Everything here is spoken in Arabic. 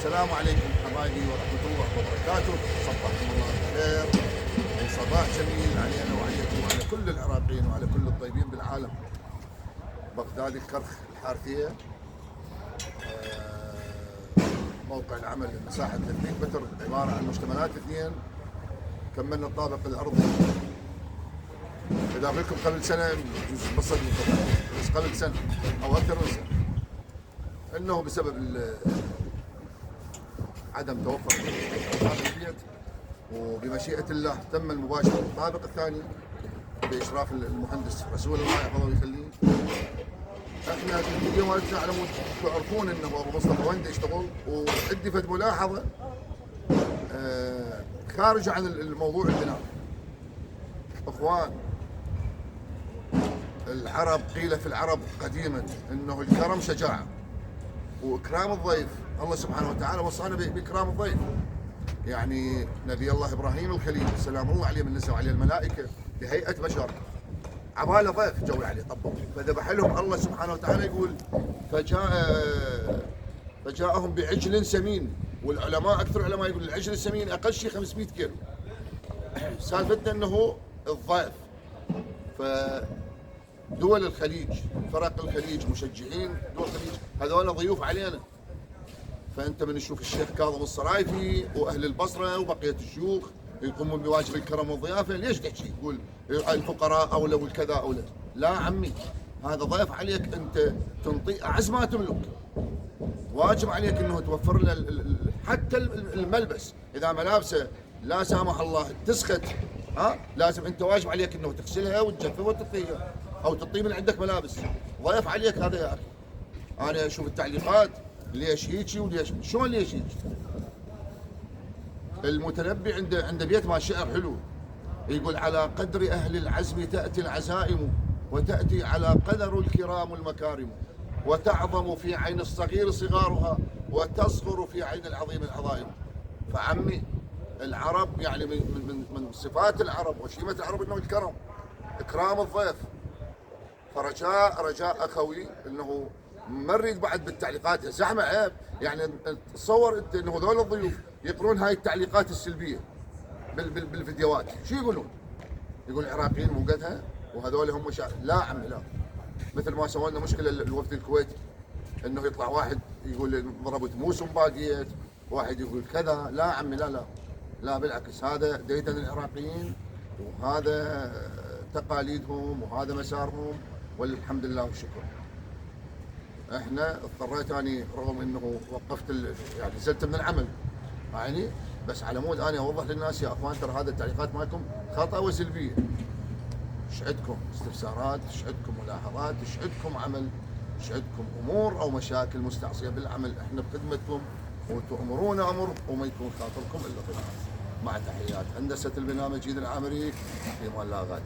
السلام عليكم حبايبي ورحمة الله وبركاته. صبحكم الله بالخير وصباح جميل علينا وعليكم وعلى كل العراقيين وعلى كل الطيبين بالعالم. بغداد الكرخ الحارثية، موقع العمل مساحة 300 متر، عبارة عن مشتملات اثنين. كملنا الطابق الأرضي. إذا أقول لكم قبل سنة بصدق بس قبل سنة أو أكثر من سنة، إنه بسبب عدم توفر هذا البيت، وبمشيئة الله تم المباشرة بالطابق الثاني بإشراف المهندس رسول الله يحفظه ويخليه. احنا في الفيديو مالتنا على مود تعرفون انه ابو مصطفى وين يشتغل، وعندي فد ملاحظة خارجة عن الموضوع البناء. اخوان العرب، قيل في العرب قديما انه الكرم شجاعة واكرام الضيف. الله سبحانه وتعالى وصانا باكرام الضيف. يعني نبي الله ابراهيم الخليل سلام الله عليه من نزل عليه الملائكه بهيئه بشر، عباله ضيف جوي عليه طبوا، فذبح لهم الله سبحانه وتعالى. يقول فجاءهم بعجل سمين، والعلماء اكثر العلماء يقول العجل السمين اقل شيء 500 كيلو. سالفتنا انه الضيف، فدول الخليج، فرق الخليج، مشجعين دول الخليج هذول ضيوف علينا. فانت من تشوف الشيخ كاظم الصرايفي واهل البصره وبقيه الشيوخ يقومون بواجب الكرم والضيافه، ليش تحكي تقول الفقراء اولى والكذا اولى؟ لا عمي، هذا ضيف عليك، انت تنطي اعز ما تملك. واجب عليك انه توفر له حتى الملبس. اذا ملابسه لا سامح الله تسخت، لازم انت واجب عليك انه تغسلها وتجففها وتطيها، او تطي من عندك ملابس. ضيف عليك هذا يا اخي. انا اشوف التعليقات ليش هيجي وليش شلون ليش هيجي. المتنبي عند بيت ما شعر حلو، يقول على قدر اهل العزم تاتي العزائم، وتاتي على قدر الكرام المكارم، وتعظم في عين الصغير صغارها، وتصغر في عين العظيم العظائم. فعمي العرب يعني من صفات العرب وشيمه العرب انه الكرم، اكرام الضيف. رجاء اخوي انه ما نريد بعد بالتعليقات زحمه، عيب. يعني تصور انت انه هذول الضيوف يقرون هاي التعليقات السلبيه بالفيديوهات، شو يقولون؟ يقول العراقيين مو قدها وهذول هم لا عمي لا. مثل ما سووا لنا مشكله الوفد الكويتي، انه يطلع واحد يقول ضربت موسم باقيت، واحد يقول كذا. لا عمي لا بالعكس، هذا ديدن العراقيين، وهذا تقاليدهم وهذا مسارهم، والحمد لله والشكر. احنا اضطريت اني رغم انه وقفت يعني نزلت من العمل يعني، بس على مود اني اوضح للناس يا اخوان ترى هذا التعليقات مالكم خطا وسلبيه. ايش عندكم استفسارات، ايش عندكم ملاحظات، ايش عندكم عمل، ايش عندكم امور او مشاكل مستعصيه بالعمل، احنا بخدمتكم وتؤمرون امر وما يكون خاطركم الا طيب. مع تحيات هندسه البناء مجيد العامري في ملاغات.